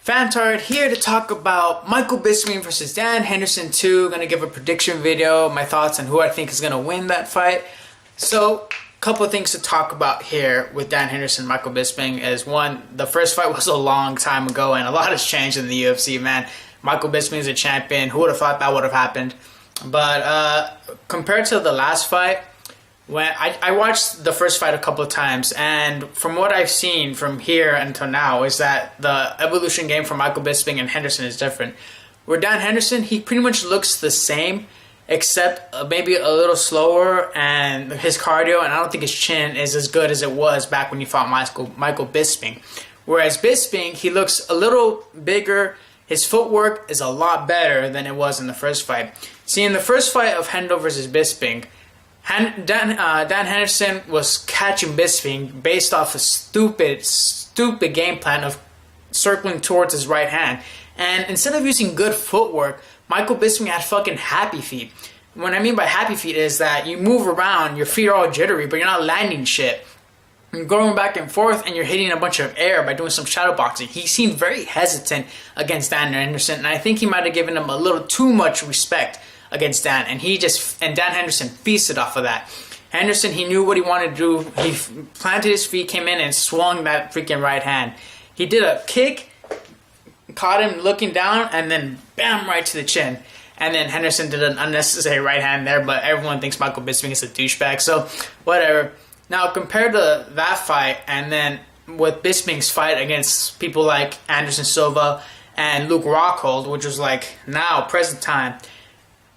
Fantard here to talk about Michael Bisping versus Dan Henderson 2. Gonna give a prediction video, my thoughts on who I think is gonna win that fight. So, a couple of things to talk about here with Dan Henderson and Michael Bisping is one, the first fight was a long time ago and a lot has changed in the UFC, man. Michael Bisping is a champion. Who would have thought that would have happened? But compared to the last fight, when I watched the first fight a couple of times, and from what I've seen from here until now is that the evolution game for Michael Bisping and Henderson is different. Where Dan Henderson, he pretty much looks the same, except maybe a little slower, and his cardio, and I don't think his chin is as good as it was back when he fought Michael Bisping. Whereas Bisping, he looks a little bigger. His footwork is a lot better than it was in the first fight. See, in the first fight of Hendo versus Bisping, Dan Henderson was catching Bisping based off a stupid game plan of circling towards his right hand. And instead of using good footwork, Michael Bisping had fucking happy feet. What I mean by happy feet is that you move around, your feet are all jittery, but you're not landing shit. You're going back and forth and you're hitting a bunch of air by doing some shadow boxing. He seemed very hesitant against Dan Henderson, and I think he might have given him a little too much respect against Dan, and Dan Henderson feasted off of that. Henderson, he knew what he wanted to do. He planted his feet, came in and swung that freaking right hand. He did a kick, caught him looking down, and then bam, right to the chin. And then Henderson did an unnecessary right hand there, but everyone thinks Michael Bisping is a douchebag, so whatever. Now, compared to that fight, and then with Bisping's fight against people like Anderson Silva and Luke Rockhold, which was like now, present time,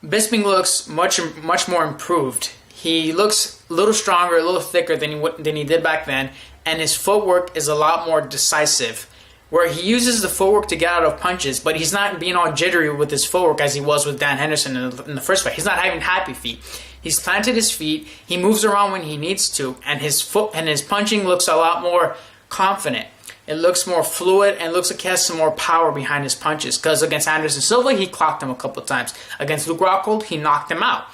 Bisping looks much more improved. He looks a little stronger, a little thicker than he did back then, and his footwork is a lot more decisive, where he uses the footwork to get out of punches, but he's not being all jittery with his footwork as he was with Dan Henderson in the first fight. He's not having happy feet. He's planted his feet, he moves around when he needs to, and his punching looks a lot more confident. It looks more fluid and looks like he has some more power behind his punches. Because against Anderson Silva, he clocked him a couple of times. Against Luke Rockhold, he knocked him out.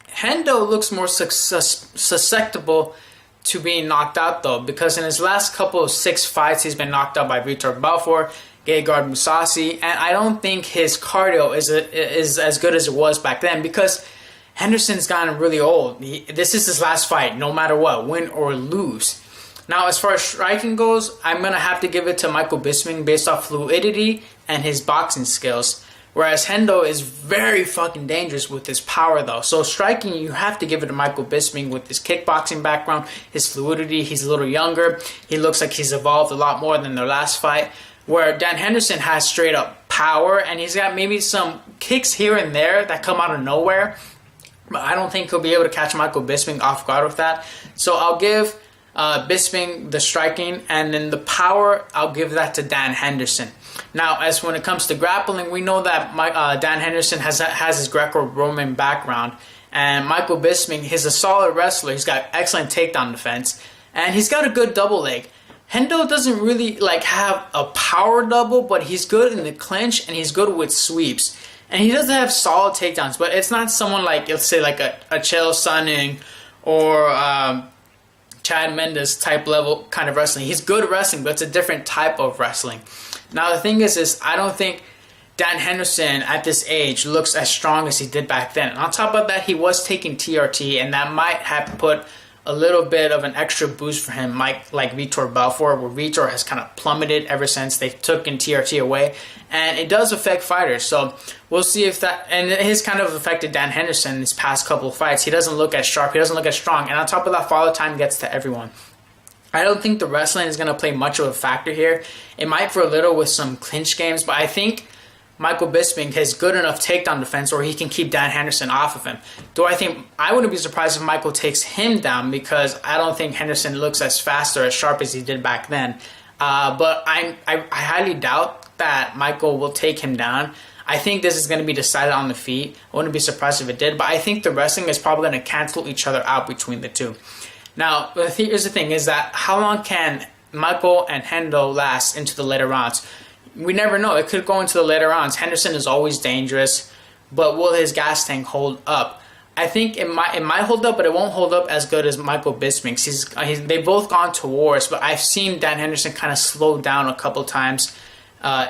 Hendo looks more susceptible to being knocked out, though, because in his last couple of 6 fights, he's been knocked out by Vitor Belfort, Gegard Mousasi, and I don't think his cardio is as good as it was back then, because Henderson's gotten really old. This is his last fight, no matter what, win or lose. Now, as far as striking goes, I'm going to have to give it to Michael Bisping based off fluidity and his boxing skills. Whereas Hendo is very fucking dangerous with his power, though. So striking, you have to give it to Michael Bisping with his kickboxing background, his fluidity. He's a little younger. He looks like he's evolved a lot more than their last fight. Where Dan Henderson has straight up power, and he's got maybe some kicks here and there that come out of nowhere. But I don't think he'll be able to catch Michael Bisping off guard with that. So I'll give Bisping the striking, and then the power, I'll give that to Dan Henderson. Now, as when it comes to grappling, we know that Dan Henderson has his Greco-Roman background, and Michael Bisping, he's a solid wrestler. He's got excellent takedown defense, and he's got a good double leg. Hendo doesn't really have a power double, but he's good in the clinch, and he's good with sweeps. And he doesn't have solid takedowns, but it's not someone let's say a Chael Sonnen or Chad Mendes type level kind of wrestling. He's good at wrestling, but it's a different type of wrestling. Now, the thing is I don't think Dan Henderson at this age looks as strong as he did back then. And on top of that, he was taking TRT, and that might have put a little bit of an extra boost for him, like Vitor Belfort, where Vitor has kind of plummeted ever since they took TRT away. And it does affect fighters, so we'll see if that, and it has kind of affected Dan Henderson in his past couple of fights. He doesn't look as sharp, he doesn't look as strong, and on top of that, follow time gets to everyone. I don't think the wrestling is going to play much of a factor here. It might for a little with some clinch games, but I think Michael Bisping has good enough takedown defense where he can keep Dan Henderson off of him. I wouldn't be surprised if Michael takes him down, because I don't think Henderson looks as fast or as sharp as he did back then. But I highly doubt that Michael will take him down. I think this is going to be decided on the feet. I wouldn't be surprised if it did, but I think the wrestling is probably going to cancel each other out between the two. Now, here's the thing, is that how long can Michael and Hendo last into the later rounds? We never know. It could go into the later rounds. Henderson is always dangerous, but will his gas tank hold up? I think it might hold up, but it won't hold up as good as Michael Bisping. They've both gone to wars, but I've seen Dan Henderson kind of slow down a couple times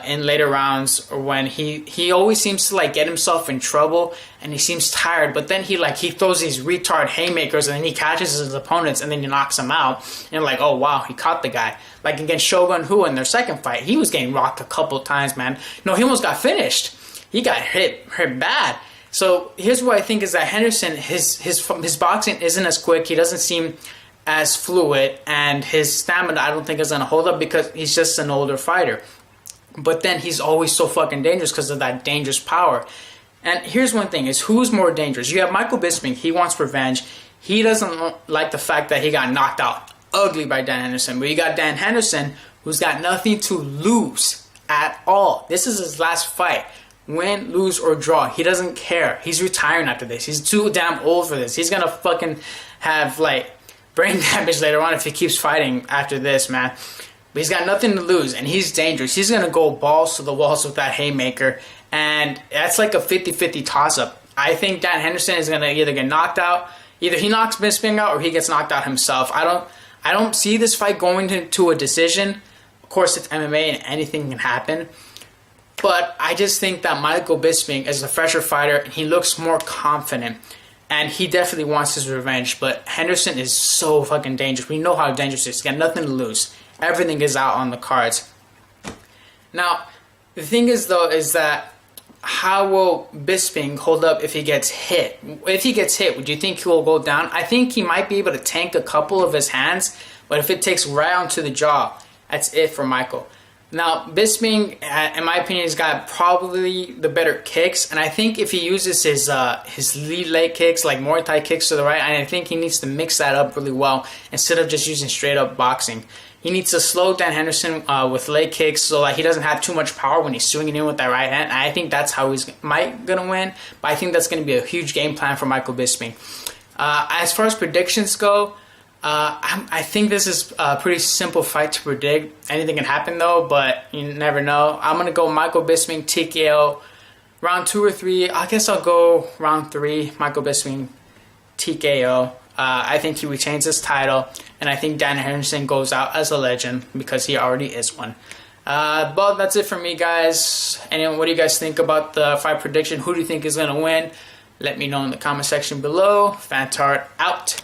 in later rounds, or when he always seems to like get himself in trouble and he seems tired, but then he throws these retard haymakers and then he catches his opponents and then he knocks him out, and you're like, oh wow, he caught the guy. Like against Shogun Hu in their second fight, he was getting rocked a couple times, man. No, he almost got finished. He got hit bad. So here's what I think is that Henderson, his boxing isn't as quick. He doesn't seem as fluid, and his stamina I don't think is gonna hold up because he's just an older fighter. But then he's always so fucking dangerous because of that dangerous power. And here's one thing, is who's more dangerous? You have Michael Bisping. He wants revenge. He doesn't like the fact that he got knocked out ugly by Dan Henderson. But you got Dan Henderson, who's got nothing to lose at all. This is his last fight. Win, lose, or draw. He doesn't care. He's retiring after this. He's too damn old for this. He's gonna fucking have like brain damage later on if he keeps fighting after this, man. But he's got nothing to lose, and he's dangerous. He's going to go balls to the walls with that haymaker, and that's like a 50-50 toss-up. I think Dan Henderson is going to either get knocked out, either he knocks Bisping out or he gets knocked out himself. I don't see this fight going to a decision. Of course, it's MMA and anything can happen. But I just think that Michael Bisping is a fresher fighter, and he looks more confident. And he definitely wants his revenge. But Henderson is so fucking dangerous. We know how dangerous he is. He's got nothing to lose. Everything is out on the cards. Now, the thing is, though, is that how will Bisping hold up if he gets hit? If he gets hit, would you think he will go down? I think he might be able to tank a couple of his hands. But if it takes right onto the jaw, that's it for Michael. Now, Bisping, in my opinion, has got probably the better kicks, and I think if he uses his lead leg kicks, like Muay Thai kicks to the right, and I think he needs to mix that up really well instead of just using straight up boxing. He needs to slow down Henderson with leg kicks so that he doesn't have too much power when he's swinging in with that right hand. And I think that's how he's gonna win, but I think that's gonna be a huge game plan for Michael Bisping. As far as predictions go, I think this is a pretty simple fight to predict. Anything can happen though, but you never know. I'm gonna go Michael Bisping TKO round 2 or 3. I guess I'll go round 3. Michael Bisping TKO. I think he retains his title, and I think Dan Henderson goes out as a legend because he already is one. But that's it for me, guys. And what do you guys think about the fight prediction? Who do you think is gonna win? Let me know in the comment section below. Fantart out.